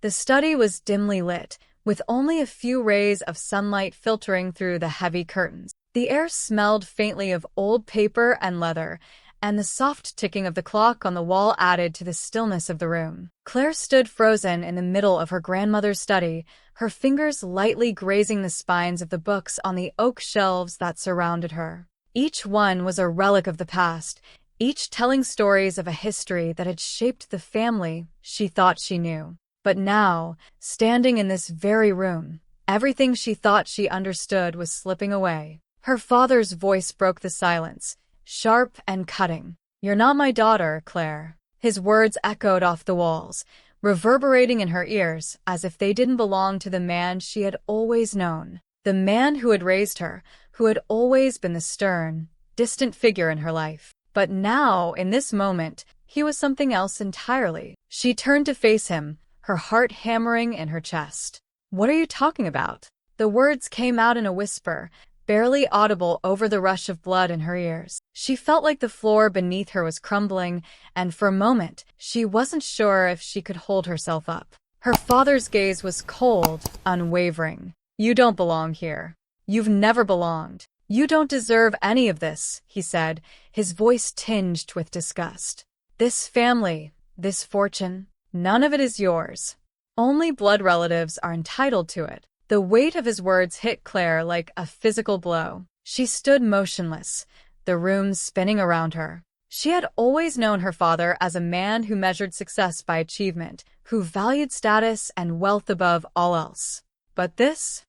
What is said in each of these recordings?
The study was dimly lit, with only a few rays of sunlight filtering through the heavy curtains. The air smelled faintly of old paper and leather, and the soft ticking of the clock on the wall added to the stillness of the room. Claire stood frozen in the middle of her grandmother's study, her fingers lightly grazing the spines of the books on the oak shelves that surrounded her. Each one was a relic of the past, each telling stories of a history that had shaped the family she thought she knew. But now, standing in this very room, everything she thought she understood was slipping away. Her father's voice broke the silence, sharp and cutting. "You're not my daughter, Claire." His words echoed off the walls, reverberating in her ears as if they didn't belong to the man she had always known. The man who had raised her, who had always been the stern, distant figure in her life. But now, in this moment, he was something else entirely. She turned to face him, her heart hammering in her chest. "What are you talking about?" The words came out in a whisper, barely audible over the rush of blood in her ears. She felt like the floor beneath her was crumbling, and for a moment, she wasn't sure if she could hold herself up. Her father's gaze was cold, unwavering. "You don't belong here. You've never belonged. You don't deserve any of this," he said, his voice tinged with disgust. "This family, this fortune, none of it is yours. Only blood relatives are entitled to it." The weight of his words hit Claire like a physical blow. She stood motionless, the room spinning around her. She had always known her father as a man who measured success by achievement, who valued status and wealth above all else. But this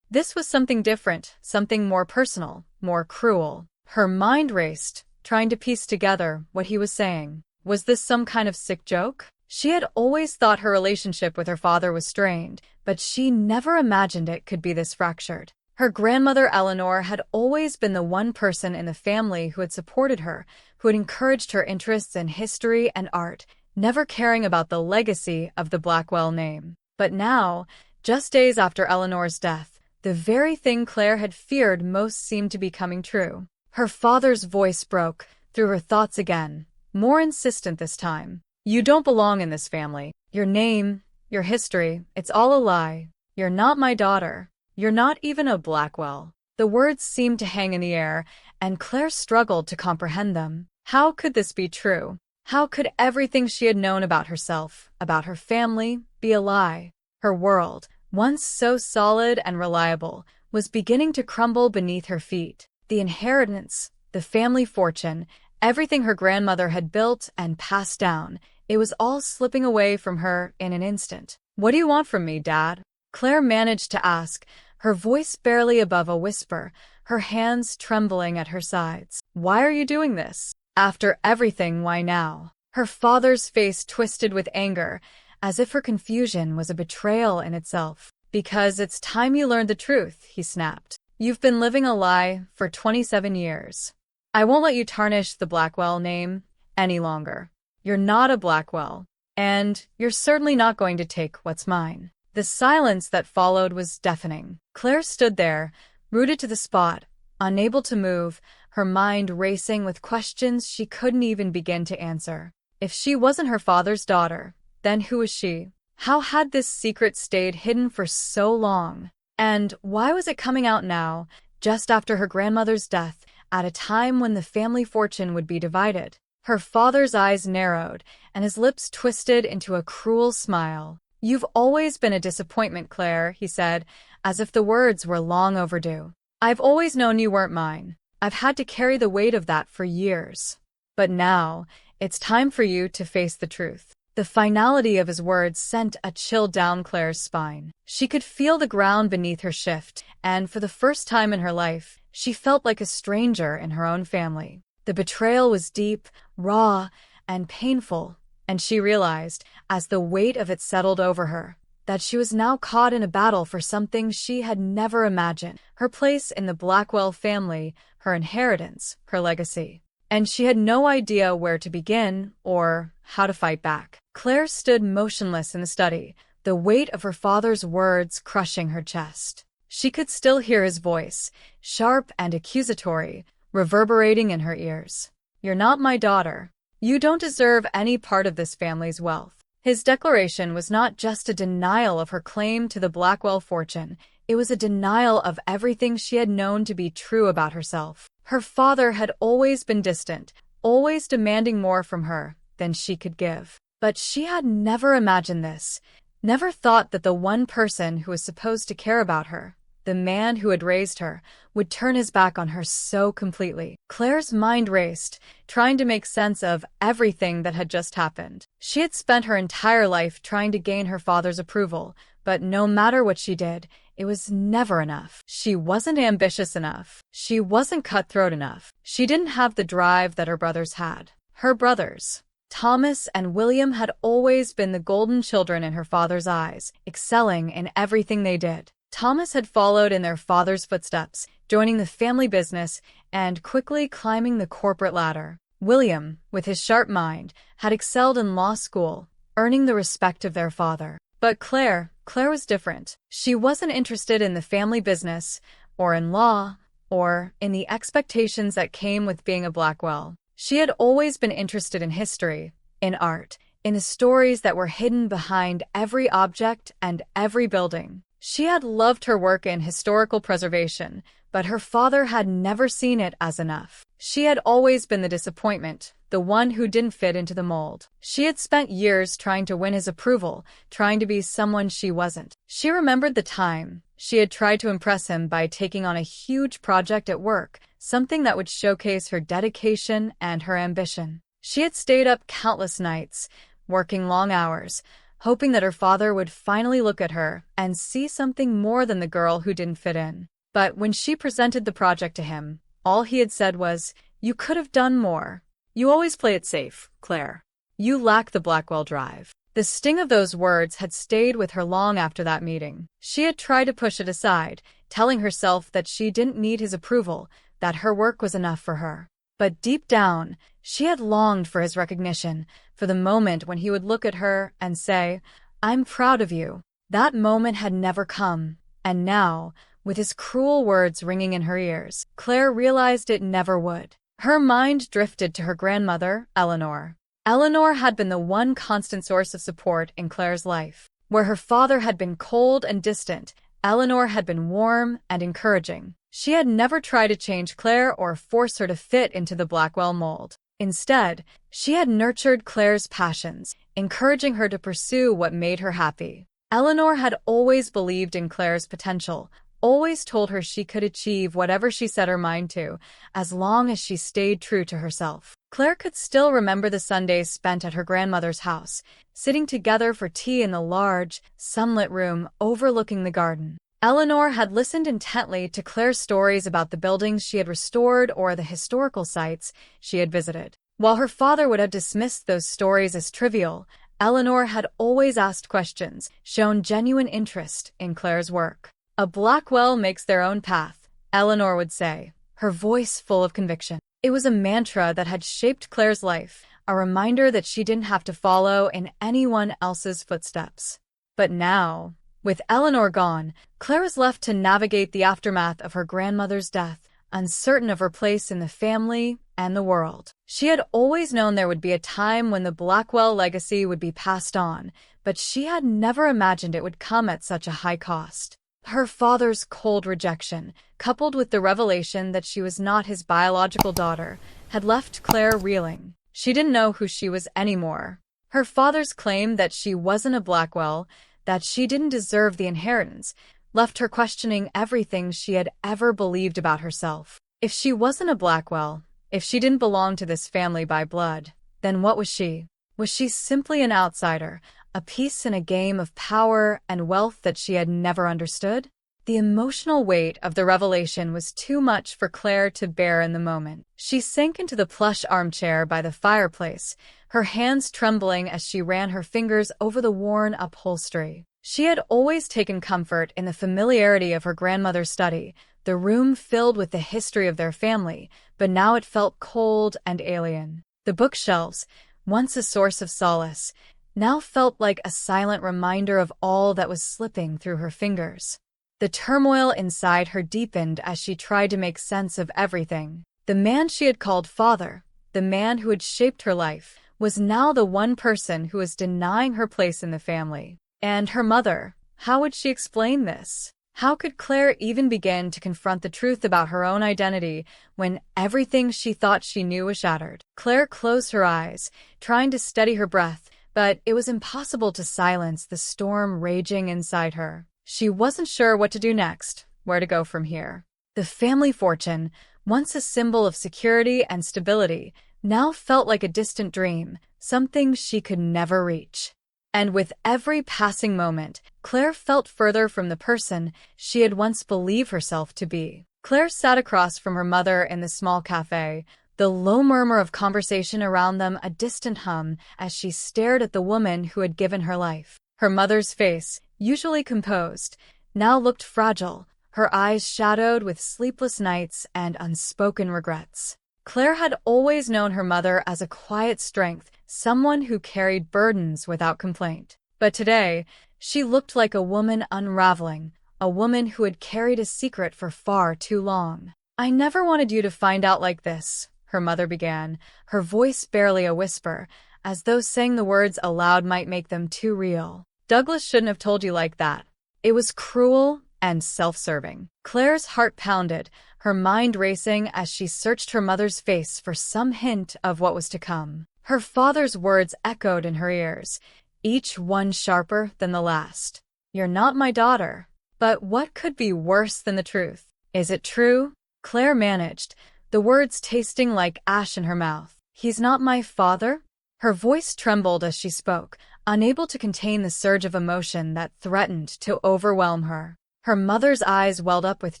was something different, something more personal, more cruel. Her mind raced, trying to piece together what he was saying. Was this some kind of sick joke? She had always thought her relationship with her father was strained, but she never imagined it could be this fractured. Her grandmother Eleanor had always been the one person in the family who had supported her, who had encouraged her interests in history and art, never caring about the legacy of the Blackwell name. But now, just days after Eleanor's death, the very thing Claire had feared most seemed to be coming true. Her father's voice broke through her thoughts again, more insistent this time. "You don't belong in this family. Your name, your history, it's all a lie. You're not my daughter. You're not even a Blackwell." The words seemed to hang in the air, and Claire struggled to comprehend them. How could this be true? How could everything she had known about herself, about her family, be a lie? Her world, once so solid and reliable, was beginning to crumble beneath her feet. The inheritance, the family fortune, everything her grandmother had built and passed down, it was all slipping away from her in an instant. "What do you want from me, Dad?" Claire managed to ask, her voice barely above a whisper, her hands trembling at her sides. "Why are you doing this? After everything, why now?" Her father's face twisted with anger, as if her confusion was a betrayal in itself. "Because it's time you learned the truth," he snapped. "You've been living a lie for 27 years. I won't let you tarnish the Blackwell name any longer. You're not a Blackwell, and you're certainly not going to take what's mine." The silence that followed was deafening. Claire stood there, rooted to the spot, unable to move, her mind racing with questions she couldn't even begin to answer. If she wasn't her father's daughter, then who was she? How had this secret stayed hidden for so long? And why was it coming out now, just after her grandmother's death, at a time when the family fortune would be divided? Her father's eyes narrowed, and his lips twisted into a cruel smile. "You've always been a disappointment, Claire," he said, as if the words were long overdue. "I've always known you weren't mine. I've had to carry the weight of that for years. But now, it's time for you to face the truth." The finality of his words sent a chill down Claire's spine. She could feel the ground beneath her shift, and for the first time in her life, she felt like a stranger in her own family. The betrayal was deep, raw, and painful, and she realized, as the weight of it settled over her, that she was now caught in a battle for something she had never imagined: her place in the Blackwell family, her inheritance, her legacy. And she had no idea where to begin or how to fight back. Claire stood motionless in the study, the weight of her father's words crushing her chest. She could still hear his voice, sharp and accusatory, reverberating in her ears. "You're not my daughter. You don't deserve any part of this family's wealth." His declaration was not just a denial of her claim to the Blackwell fortune, it was a denial of everything she had known to be true about herself. Her father had always been distant, always demanding more from her than she could give. But she had never imagined this, never thought that the one person who was supposed to care about her, the man who had raised her, would turn his back on her so completely. Claire's mind raced, trying to make sense of everything that had just happened. She had spent her entire life trying to gain her father's approval, but no matter what she did, it was never enough. She wasn't ambitious enough. She wasn't cutthroat enough. She didn't have the drive that her brothers had. Her brothers, Thomas and William, had always been the golden children in her father's eyes, excelling in everything they did. Thomas had followed in their father's footsteps, joining the family business and quickly climbing the corporate ladder. William, with his sharp mind, had excelled in law school, earning the respect of their father. But Claire was different. She wasn't interested in the family business, or in law, or in the expectations that came with being a Blackwell. She had always been interested in history, in art, in the stories that were hidden behind every object and every building. She had loved her work in historical preservation, but her father had never seen it as enough. She had always been the disappointment, the one who didn't fit into the mold. She had spent years trying to win his approval, trying to be someone she wasn't. She remembered the time she had tried to impress him by taking on a huge project at work, something that would showcase her dedication and her ambition. She had stayed up countless nights, working long hours, hoping that her father would finally look at her and see something more than the girl who didn't fit in. But when she presented the project to him, all he had said was, "You could have done more. You always play it safe, Claire. You lack the Blackwell drive." The sting of those words had stayed with her long after that meeting. She had tried to push it aside, telling herself that she didn't need his approval, that her work was enough for her. But deep down, she had longed for his recognition, for the moment when he would look at her and say, "I'm proud of you." That moment had never come, and now, with his cruel words ringing in her ears, Claire realized it never would. Her mind drifted to her grandmother, Eleanor. Eleanor had been the one constant source of support in Claire's life. Where her father had been cold and distant, Eleanor had been warm and encouraging. She had never tried to change Claire or force her to fit into the Blackwell mold. Instead, she had nurtured Claire's passions, encouraging her to pursue what made her happy. Eleanor had always believed in Claire's potential, always told her she could achieve whatever she set her mind to, as long as she stayed true to herself. Claire could still remember the Sundays spent at her grandmother's house, sitting together for tea in the large, sunlit room overlooking the garden. Eleanor had listened intently to Claire's stories about the buildings she had restored or the historical sites she had visited. While her father would have dismissed those stories as trivial, Eleanor had always asked questions, shown genuine interest in Claire's work. "A Blackwell makes their own path," Eleanor would say, her voice full of conviction. It was a mantra that had shaped Claire's life, a reminder that she didn't have to follow in anyone else's footsteps. But now, with Eleanor gone, Claire was left to navigate the aftermath of her grandmother's death, uncertain of her place in the family and the world. She had always known there would be a time when the Blackwell legacy would be passed on, but she had never imagined it would come at such a high cost. Her father's cold rejection, coupled with the revelation that she was not his biological daughter, had left Claire reeling. She didn't know who she was anymore. Her father's claim that she wasn't a Blackwell, that she didn't deserve the inheritance, left her questioning everything she had ever believed about herself. If she wasn't a Blackwell, if she didn't belong to this family by blood, then what was she? Was she simply an outsider, a piece in a game of power and wealth that she had never understood? The emotional weight of the revelation was too much for Claire to bear in the moment. She sank into the plush armchair by the fireplace, her hands trembling as she ran her fingers over the worn upholstery. She had always taken comfort in the familiarity of her grandmother's study, the room filled with the history of their family, but now it felt cold and alien. The bookshelves, once a source of solace, now felt like a silent reminder of all that was slipping through her fingers. The turmoil inside her deepened as she tried to make sense of everything. The man she had called father, the man who had shaped her life, was now the one person who was denying her place in the family. And her mother, how would she explain this? How could Claire even begin to confront the truth about her own identity when everything she thought she knew was shattered? Claire closed her eyes, trying to steady her breath, but it was impossible to silence the storm raging inside her. She wasn't sure what to do next, where to go from here. The family fortune, once a symbol of security and stability, now felt like a distant dream, something she could never reach. And with every passing moment, Claire felt further from the person she had once believed herself to be. Claire sat across from her mother in the small cafe, the low murmur of conversation around them a distant hum as she stared at the woman who had given her life. Her mother's face, usually composed, now looked fragile, her eyes shadowed with sleepless nights and unspoken regrets. Claire had always known her mother as a quiet strength, someone who carried burdens without complaint. But today, she looked like a woman unraveling, a woman who had carried a secret for far too long. "I never wanted you to find out like this," her mother began, her voice barely a whisper, as though saying the words aloud might make them too real. "Douglas shouldn't have told you like that. It was cruel and self-serving." Claire's heart pounded, her mind racing as she searched her mother's face for some hint of what was to come. Her father's words echoed in her ears, each one sharper than the last. "You're not my daughter." But what could be worse than the truth? "Is it true?" Claire managed, the words tasting like ash in her mouth. "He's not my father?" Her voice trembled as she spoke, unable to contain the surge of emotion that threatened to overwhelm her. Her mother's eyes welled up with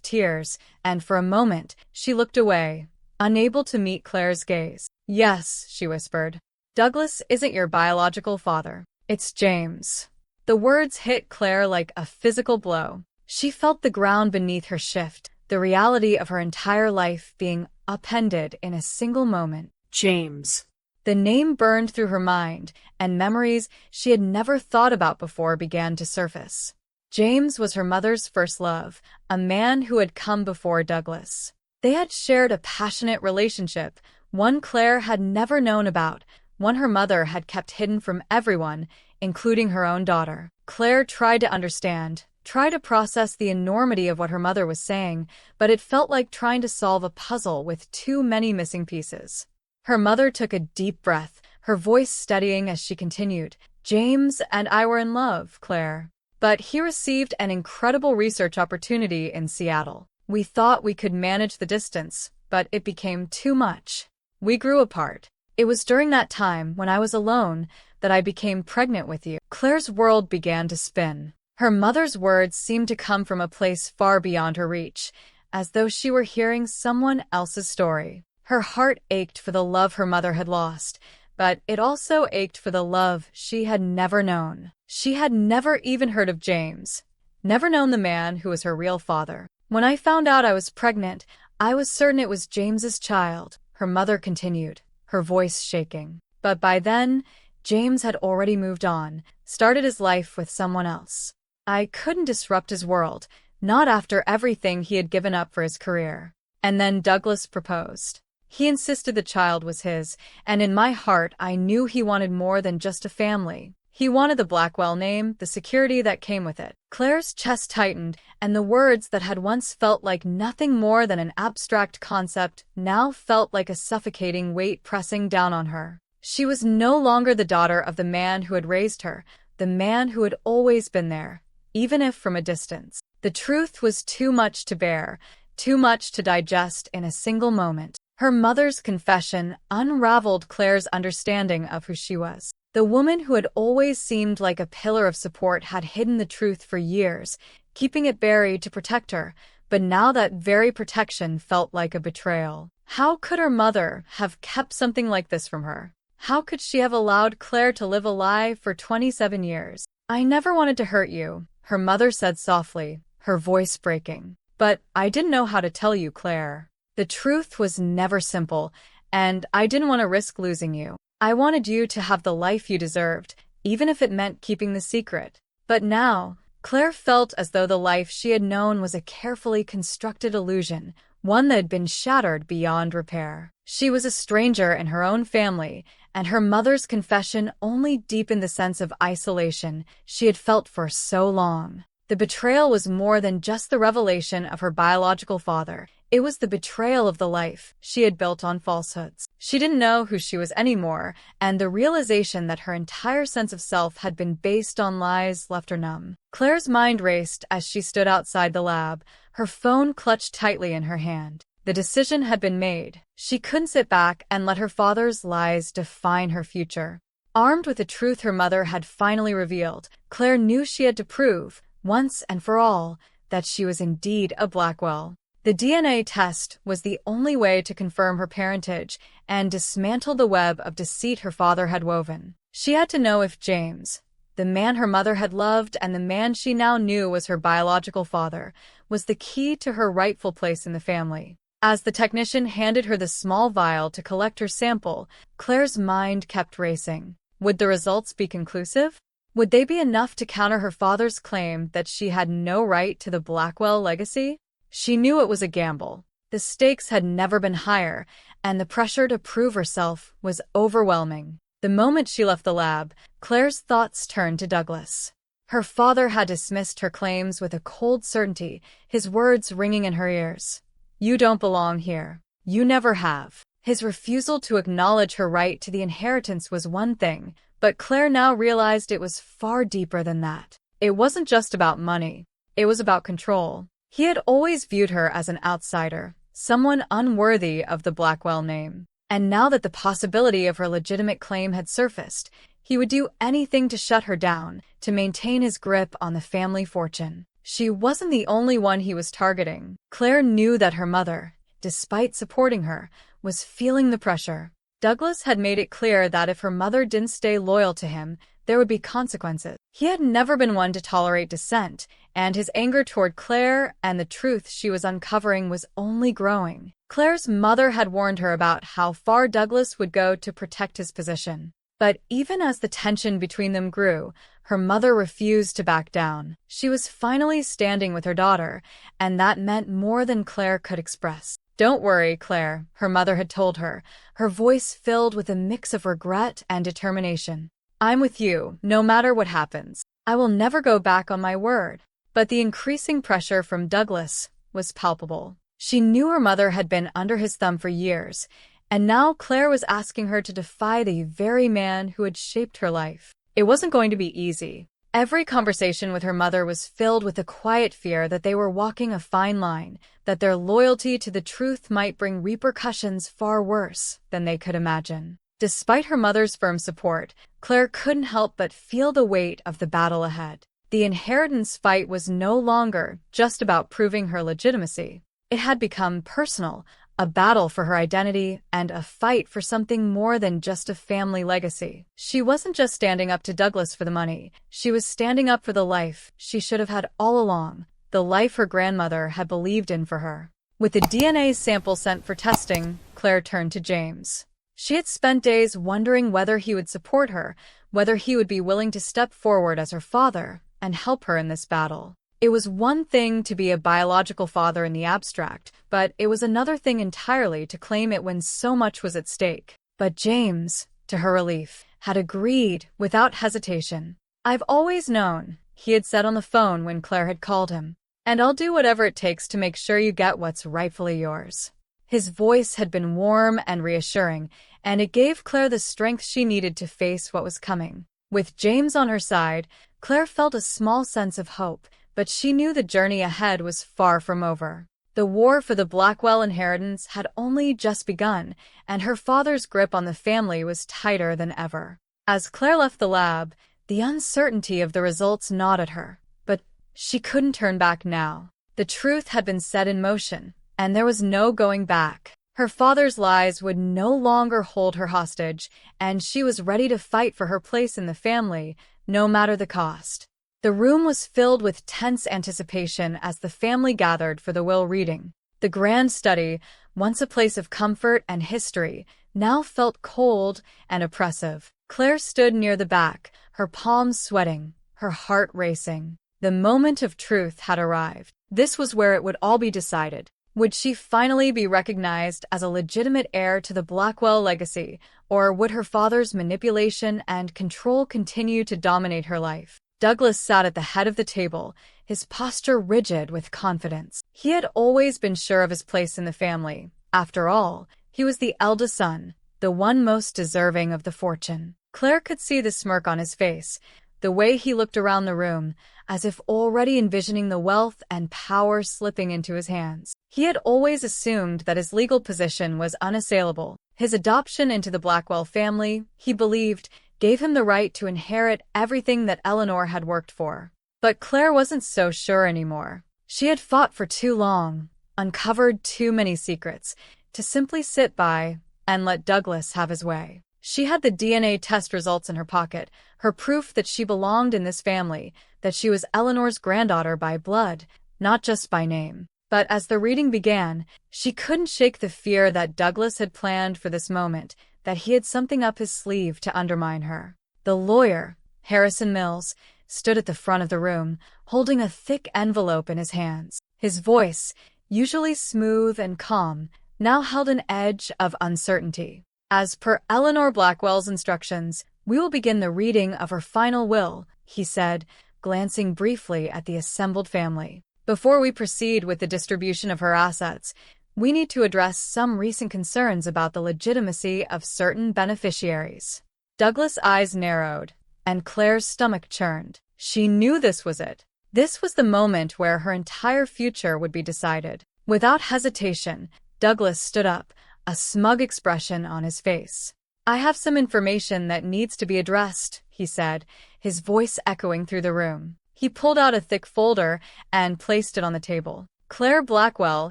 tears, and for a moment, she looked away, unable to meet Claire's gaze. "Yes," she whispered. "Douglas isn't your biological father. It's James." The words hit Claire like a physical blow. She felt the ground beneath her shift, the reality of her entire life being upended in a single moment. James. The name burned through her mind, and memories she had never thought about before began to surface. James was her mother's first love, a man who had come before Douglas. They had shared a passionate relationship, one Claire had never known about, one her mother had kept hidden from everyone, including her own daughter. Claire tried to understand, tried to process the enormity of what her mother was saying, but it felt like trying to solve a puzzle with too many missing pieces. Her mother took a deep breath, her voice steadying as she continued, "James and I were in love, Claire. But he received an incredible research opportunity in Seattle. We thought we could manage the distance, but it became too much. We grew apart. It was during that time, when I was alone, that I became pregnant with you." Claire's world began to spin. Her mother's words seemed to come from a place far beyond her reach, as though she were hearing someone else's story. Her heart ached for the love her mother had lost, but it also ached for the love she had never known. She had never even heard of James, never known the man who was her real father. "When I found out I was pregnant, I was certain it was James's child," her mother continued, her voice shaking. "But by then, James had already moved on, started his life with someone else. I couldn't disrupt his world, not after everything he had given up for his career. And then Douglas proposed. He insisted the child was his, and in my heart I knew he wanted more than just a family. He wanted the Blackwell name, the security that came with it." Claire's chest tightened, and the words that had once felt like nothing more than an abstract concept now felt like a suffocating weight pressing down on her. She was no longer the daughter of the man who had raised her, the man who had always been there, even if from a distance. The truth was too much to bear, too much to digest in a single moment. Her mother's confession unraveled Claire's understanding of who she was. The woman who had always seemed like a pillar of support had hidden the truth for years, keeping it buried to protect her, but now that very protection felt like a betrayal. How could her mother have kept something like this from her? How could she have allowed Claire to live a lie for 27 years? "I never wanted to hurt you," her mother said softly, her voice breaking. "But I didn't know how to tell you, Claire. The truth was never simple, and I didn't want to risk losing you. I wanted you to have the life you deserved, even if it meant keeping the secret." But now, Claire felt as though the life she had known was a carefully constructed illusion, one that had been shattered beyond repair. She was a stranger in her own family, and her mother's confession only deepened the sense of isolation she had felt for so long. The betrayal was more than just the revelation of her biological father. It was the betrayal of the life she had built on falsehoods. She didn't know who she was anymore, and the realization that her entire sense of self had been based on lies left her numb. Claire's mind raced as she stood outside the lab, her phone clutched tightly in her hand. The decision had been made. She couldn't sit back and let her father's lies define her future. Armed with the truth her mother had finally revealed, Claire knew she had to prove, once and for all, that she was indeed a Blackwell. The DNA test was the only way to confirm her parentage and dismantle the web of deceit her father had woven. She had to know if James, the man her mother had loved and the man she now knew was her biological father, was the key to her rightful place in the family. As the technician handed her the small vial to collect her sample, Claire's mind kept racing. Would the results be conclusive? Would they be enough to counter her father's claim that she had no right to the Blackwell legacy? She knew it was a gamble. The stakes had never been higher, and the pressure to prove herself was overwhelming. The moment she left the lab, Claire's thoughts turned to Douglas. Her father had dismissed her claims with a cold certainty, his words ringing in her ears. "You don't belong here. You never have." His refusal to acknowledge her right to the inheritance was one thing, but Claire now realized it was far deeper than that. It wasn't just about money. It was about control. He had always viewed her as an outsider, someone unworthy of the Blackwell name. And now that the possibility of her legitimate claim had surfaced, he would do anything to shut her down, to maintain his grip on the family fortune. She wasn't the only one he was targeting. Claire knew that her mother, despite supporting her, was feeling the pressure. Douglas had made it clear that if her mother didn't stay loyal to him, there would be consequences. He had never been one to tolerate dissent, and his anger toward Claire and the truth she was uncovering was only growing. Claire's mother had warned her about how far Douglas would go to protect his position. But even as the tension between them grew, her mother refused to back down. She was finally standing with her daughter, and that meant more than Claire could express. "Don't worry, Claire," her mother had told her, her voice filled with a mix of regret and determination. "I'm with you, no matter what happens. I will never go back on my word." But the increasing pressure from Douglas was palpable. She knew her mother had been under his thumb for years, and now Claire was asking her to defy the very man who had shaped her life. It wasn't going to be easy. Every conversation with her mother was filled with a quiet fear that they were walking a fine line, that their loyalty to the truth might bring repercussions far worse than they could imagine. Despite her mother's firm support, Claire couldn't help but feel the weight of the battle ahead. The inheritance fight was no longer just about proving her legitimacy. It had become personal, a battle for her identity and a fight for something more than just a family legacy. She wasn't just standing up to Douglas for the money. She was standing up for the life she should have had all along, the life her grandmother had believed in for her. With the DNA sample sent for testing, Claire turned to James. She had spent days wondering whether he would support her, whether he would be willing to step forward as her father and help her in this battle. It was one thing to be a biological father in the abstract, but it was another thing entirely to claim it when so much was at stake. But James, to her relief, had agreed without hesitation. "I've always known," he had said on the phone when Claire had called him, "and I'll do whatever it takes to make sure you get what's rightfully yours." His voice had been warm and reassuring, and it gave Claire the strength she needed to face what was coming. With James on her side, Claire felt a small sense of hope, but she knew the journey ahead was far from over. The war for the Blackwell inheritance had only just begun, and her father's grip on the family was tighter than ever. As Claire left the lab, the uncertainty of the results gnawed at her, but she couldn't turn back now. The truth had been set in motion, and there was no going back. Her father's lies would no longer hold her hostage, and she was ready to fight for her place in the family, no matter the cost. The room was filled with tense anticipation as the family gathered for the will reading. The grand study, once a place of comfort and history, now felt cold and oppressive. Claire stood near the back, her palms sweating, her heart racing. The moment of truth had arrived. This was where it would all be decided. Would she finally be recognized as a legitimate heir to the Blackwell legacy, or would her father's manipulation and control continue to dominate her life? Douglas sat at the head of the table, his posture rigid with confidence. He had always been sure of his place in the family. After all, he was the eldest son, the one most deserving of the fortune. Claire could see the smirk on his face, the way he looked around the room, as if already envisioning the wealth and power slipping into his hands. He had always assumed that his legal position was unassailable. His adoption into the Blackwell family, he believed, gave him the right to inherit everything that Eleanor had worked for. But Claire wasn't so sure anymore. She had fought for too long, uncovered too many secrets, to simply sit by and let Douglas have his way. She had the DNA test results in her pocket, her proof that she belonged in this family, that she was Eleanor's granddaughter by blood, not just by name. But as the reading began, she couldn't shake the fear that Douglas had planned for this moment, that he had something up his sleeve to undermine her. The lawyer, Harrison Mills, stood at the front of the room, holding a thick envelope in his hands. His voice, usually smooth and calm, now held an edge of uncertainty. As per Eleanor Blackwell's instructions, we will begin the reading of her final will, he said, glancing briefly at the assembled family. Before we proceed with the distribution of her assets, we need to address some recent concerns about the legitimacy of certain beneficiaries. Douglas' eyes narrowed, and Claire's stomach churned. She knew this was it. This was the moment where her entire future would be decided. Without hesitation, Douglas stood up, a smug expression on his face. "I have some information that needs to be addressed," he said, his voice echoing through the room. He pulled out a thick folder and placed it on the table. "Claire Blackwell,"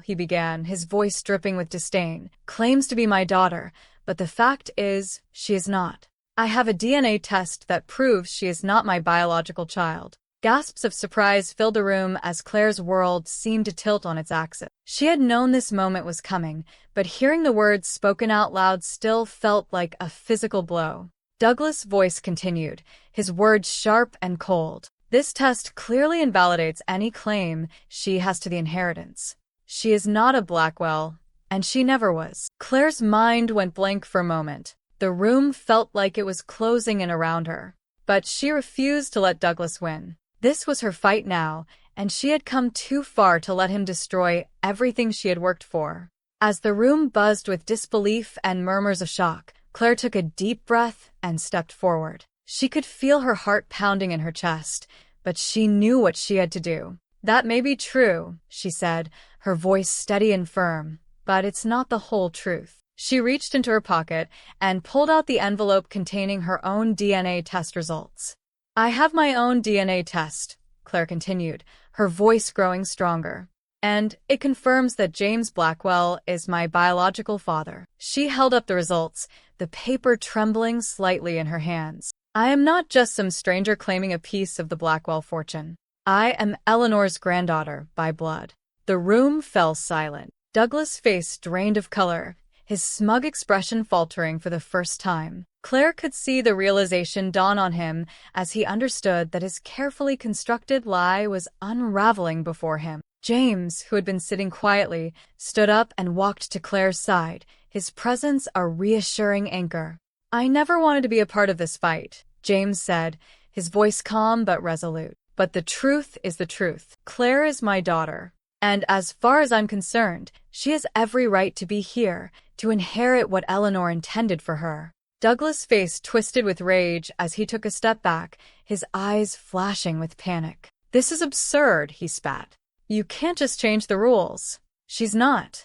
he began, his voice dripping with disdain, "claims to be my daughter, but the fact is, she is not. I have a DNA test that proves she is not my biological child." Gasps of surprise filled the room as Claire's world seemed to tilt on its axis. She had known this moment was coming, but hearing the words spoken out loud still felt like a physical blow. Douglas' voice continued, his words sharp and cold. "This test clearly invalidates any claim she has to the inheritance. She is not a Blackwell, and she never was." Claire's mind went blank for a moment. The room felt like it was closing in around her. But she refused to let Douglas win. This was her fight now, and she had come too far to let him destroy everything she had worked for. As the room buzzed with disbelief and murmurs of shock, Claire took a deep breath and stepped forward. She could feel her heart pounding in her chest, but she knew what she had to do. "That may be true," she said, her voice steady and firm, "but it's not the whole truth." She reached into her pocket and pulled out the envelope containing her own DNA test results. "I have my own DNA test," Claire continued, her voice growing stronger. "And it confirms that James Blackwell is my biological father." She held up the results, the paper trembling slightly in her hands. "I am not just some stranger claiming a piece of the Blackwell fortune. I am Eleanor's granddaughter by blood." The room fell silent. Douglas' face drained of color, his smug expression faltering for the first time. Claire could see the realization dawn on him as he understood that his carefully constructed lie was unraveling before him. James, who had been sitting quietly, stood up and walked to Claire's side, his presence a reassuring anchor. "I never wanted to be a part of this fight," James said, his voice calm but resolute. "But the truth is the truth. Claire is my daughter. And as far as I'm concerned, she has every right to be here, to inherit what Eleanor intended for her." Douglas' face twisted with rage as he took a step back, his eyes flashing with panic. "This is absurd," he spat. "You can't just change the rules. She's not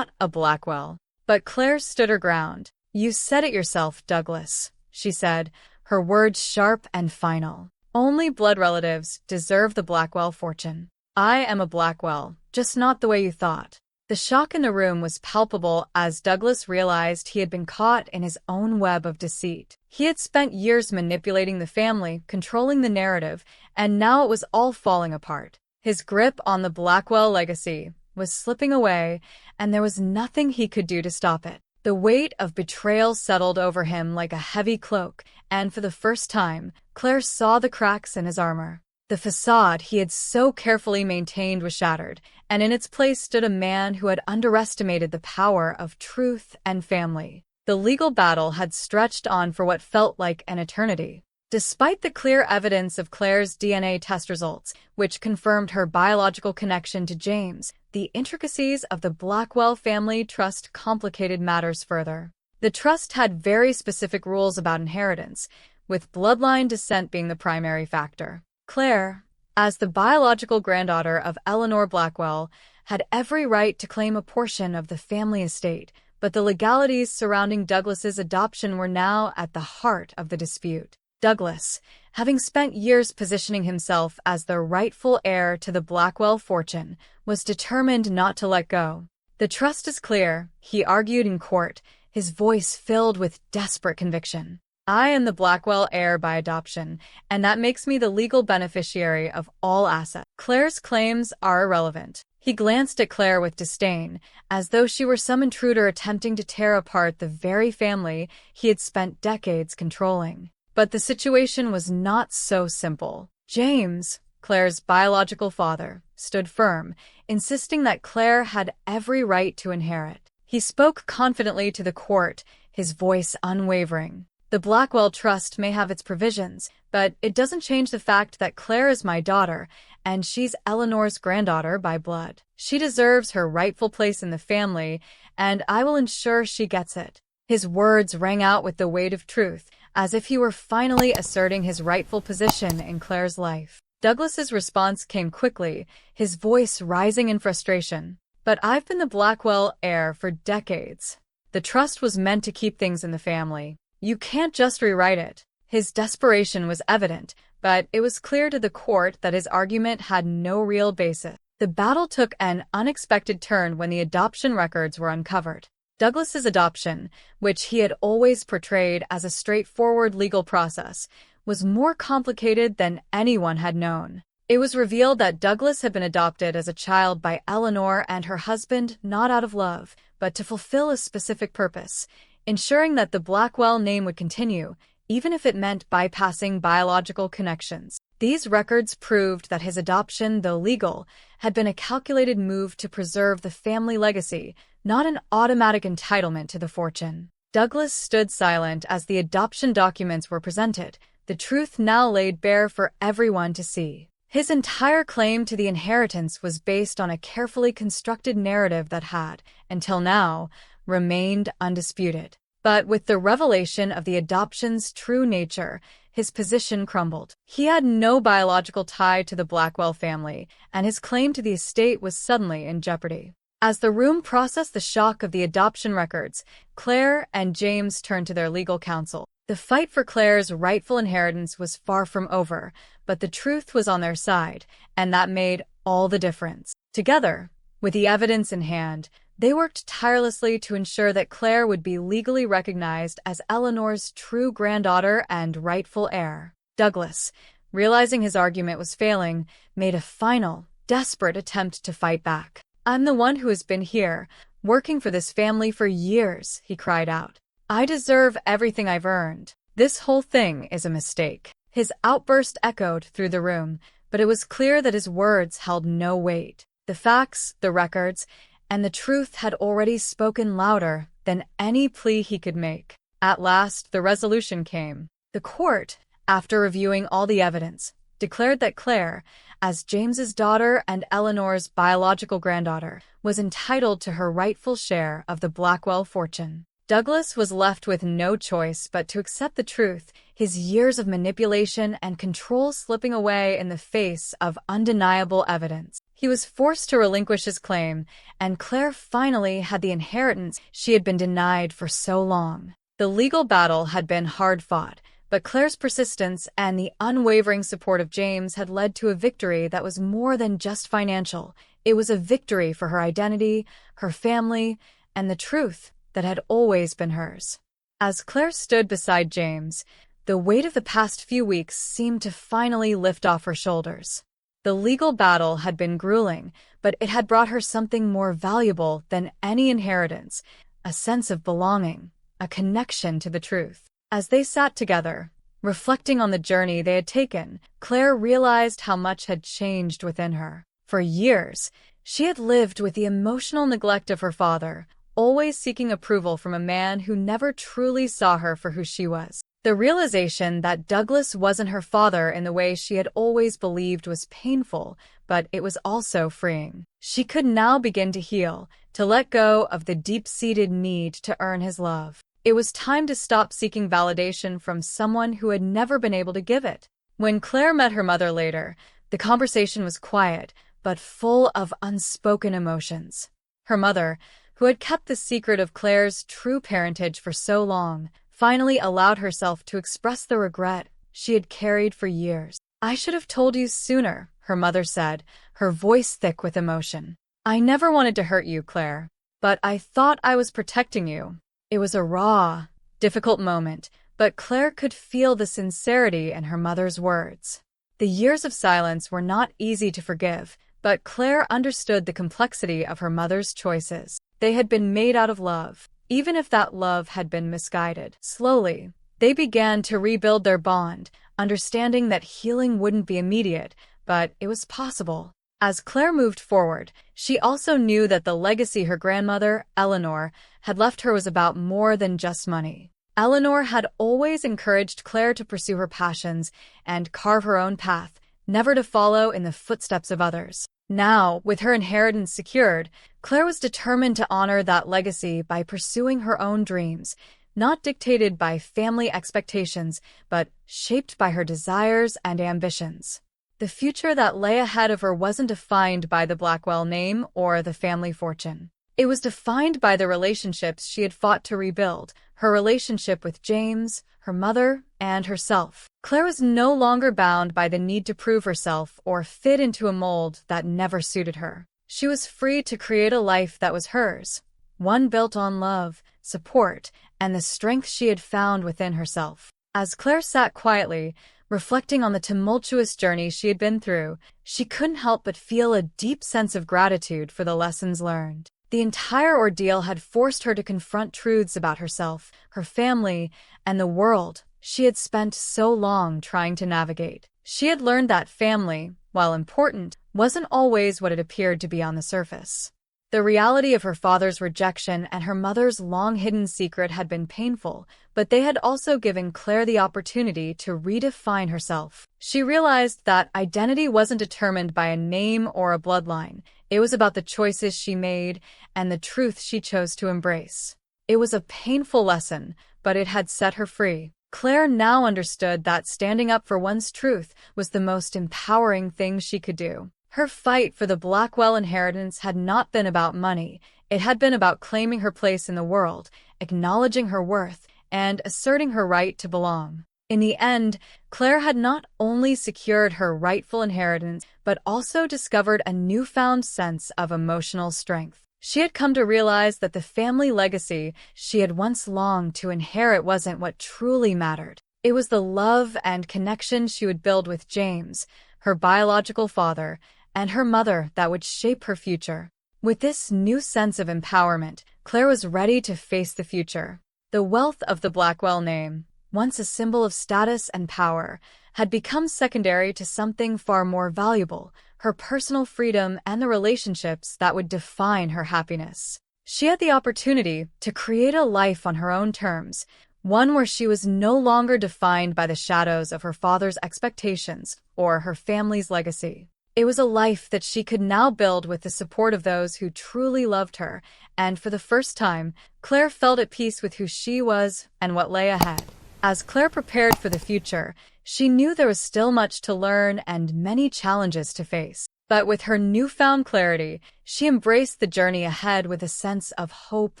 a Blackwell." But Claire stood her ground. "You said it yourself, Douglas," she said, her words sharp and final. "Only blood relatives deserve the Blackwell fortune. I am a Blackwell, just not the way you thought." The shock in the room was palpable as Douglas realized he had been caught in his own web of deceit. He had spent years manipulating the family, controlling the narrative, and now it was all falling apart. His grip on the Blackwell legacy was slipping away, and there was nothing he could do to stop it. The weight of betrayal settled over him like a heavy cloak, and for the first time, Claire saw the cracks in his armor. The facade he had so carefully maintained was shattered, and in its place stood a man who had underestimated the power of truth and family. The legal battle had stretched on for what felt like an eternity. Despite the clear evidence of Claire's DNA test results, which confirmed her biological connection to James, the intricacies of the Blackwell family trust complicated matters further. The trust had very specific rules about inheritance, with bloodline descent being the primary factor. Claire, as the biological granddaughter of Eleanor Blackwell, had every right to claim a portion of the family estate, but the legalities surrounding Douglas's adoption were now at the heart of the dispute. Douglas, having spent years positioning himself as the rightful heir to the Blackwell fortune, was determined not to let go. "The trust is clear," he argued in court, his voice filled with desperate conviction. "I am the Blackwell heir by adoption, and that makes me the legal beneficiary of all assets. Claire's claims are irrelevant." He glanced at Claire with disdain, as though she were some intruder attempting to tear apart the very family he had spent decades controlling. But the situation was not so simple. James, Claire's biological father, stood firm, insisting that Claire had every right to inherit. He spoke confidently to the court, his voice unwavering. "The Blackwell Trust may have its provisions, but it doesn't change the fact that Claire is my daughter, and she's Eleanor's granddaughter by blood. She deserves her rightful place in the family, and I will ensure she gets it." His words rang out with the weight of truth, as if he were finally asserting his rightful position in Claire's life. Douglas's response came quickly, his voice rising in frustration. "But I've been the Blackwell heir for decades. The trust was meant to keep things in the family. You can't just rewrite it." His desperation was evident, but it was clear to the court that his argument had no real basis. The battle took an unexpected turn when the adoption records were uncovered. Douglas's adoption, which he had always portrayed as a straightforward legal process, was more complicated than anyone had known. It was revealed that Douglas had been adopted as a child by Eleanor and her husband not out of love, but to fulfill a specific purpose, ensuring that the Blackwell name would continue, even if it meant bypassing biological connections. These records proved that his adoption, though legal, had been a calculated move to preserve the family legacy, not an automatic entitlement to the fortune. Douglas stood silent as the adoption documents were presented, the truth now laid bare for everyone to see. His entire claim to the inheritance was based on a carefully constructed narrative that had, until now, remained undisputed. But with the revelation of the adoption's true nature, his position crumbled. He had no biological tie to the Blackwell family, and his claim to the estate was suddenly in jeopardy. As the room processed the shock of the adoption records, Claire and James turned to their legal counsel. The fight for Claire's rightful inheritance was far from over, but the truth was on their side, and that made all the difference. Together, with the evidence in hand, they worked tirelessly to ensure that Claire would be legally recognized as Eleanor's true granddaughter and rightful heir. Douglas, realizing his argument was failing, made a final, desperate attempt to fight back. "I'm the one who has been here, working for this family for years," he cried out. "I deserve everything I've earned. This whole thing is a mistake." His outburst echoed through the room, but it was clear that his words held no weight. The facts, the records, and the truth had already spoken louder than any plea he could make. At last, the resolution came. The court, after reviewing all the evidence, declared that Claire, as James's daughter and Eleanor's biological granddaughter, was entitled to her rightful share of the Blackwell fortune. Douglas was left with no choice but to accept the truth, his years of manipulation and control slipping away in the face of undeniable evidence. He was forced to relinquish his claim, and Claire finally had the inheritance she had been denied for so long. The legal battle had been hard-fought, but Claire's persistence and the unwavering support of James had led to a victory that was more than just financial. It was a victory for her identity, her family, and the truth that had always been hers. As Claire stood beside James, the weight of the past few weeks seemed to finally lift off her shoulders. The legal battle had been grueling, but it had brought her something more valuable than any inheritance, a sense of belonging, a connection to the truth. As they sat together, Reflecting on the journey they had taken, Claire realized how much had changed within her. For years, she had lived with the emotional neglect of her father, always seeking approval from a man who never truly saw her for who she was. The realization that Douglas wasn't her father in the way she had always believed was painful, but it was also freeing. She could now begin to heal, to let go of the deep-seated need to earn his love. It was time to stop seeking validation from someone who had never been able to give it. When Claire met her mother later, the conversation was quiet, but full of unspoken emotions. Her mother, who had kept the secret of Claire's true parentage for so long, finally allowed herself to express the regret she had carried for years. "I should have told you sooner," her mother said, her voice thick with emotion. "I never wanted to hurt you, Claire, but I thought I was protecting you." It was a raw, difficult moment, but Claire could feel the sincerity in her mother's words. The years of silence were not easy to forgive, but Claire understood the complexity of her mother's choices. They had been made out of love, even if that love had been misguided. Slowly, they began to rebuild their bond, understanding that healing wouldn't be immediate, but it was possible. As Claire moved forward, she also knew that the legacy her grandmother, Eleanor, had left her was about more than just money. Eleanor had always encouraged Claire to pursue her passions and carve her own path, never to follow in the footsteps of others. Now, with her inheritance secured, Claire was determined to honor that legacy by pursuing her own dreams, not dictated by family expectations, but shaped by her desires and ambitions. The future that lay ahead of her wasn't defined by the Blackwell name or the family fortune. It was defined by the relationships she had fought to rebuild, her relationship with James, her mother, and herself. Claire was no longer bound by the need to prove herself or fit into a mold that never suited her. She was free to create a life that was hers, one built on love, support, and the strength she had found within herself. As Claire sat quietly, reflecting on the tumultuous journey she had been through, she couldn't help but feel a deep sense of gratitude for the lessons learned. The entire ordeal had forced her to confront truths about herself, her family, and the world she had spent so long trying to navigate. She had learned that family, while important, wasn't always what it appeared to be on the surface. The reality of her father's rejection and her mother's long-hidden secret had been painful, but they had also given Claire the opportunity to redefine herself. She realized that identity wasn't determined by a name or a bloodline. It was about the choices she made and the truth she chose to embrace. It was a painful lesson, but it had set her free. Claire now understood that standing up for one's truth was the most empowering thing she could do. Her fight for the Blackwell inheritance had not been about money. It had been about claiming her place in the world, acknowledging her worth, and asserting her right to belong. In the end, Claire had not only secured her rightful inheritance, but also discovered a newfound sense of emotional strength. She had come to realize that the family legacy she had once longed to inherit wasn't what truly mattered. It was the love and connection she would build with James, her biological father, and her mother that would shape her future. With this new sense of empowerment, Claire was ready to face the future. The wealth of the Blackwell name, once a symbol of status and power, had become secondary to something far more valuable, her personal freedom and the relationships that would define her happiness. She had the opportunity to create a life on her own terms, one where she was no longer defined by the shadows of her father's expectations or her family's legacy. It was a life that she could now build with the support of those who truly loved her, and for the first time, Claire felt at peace with who she was and what lay ahead. As Claire prepared for the future, she knew there was still much to learn and many challenges to face. But with her newfound clarity, she embraced the journey ahead with a sense of hope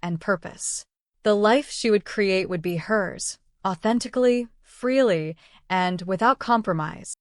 and purpose. The life she would create would be hers, authentically, freely, and without compromise.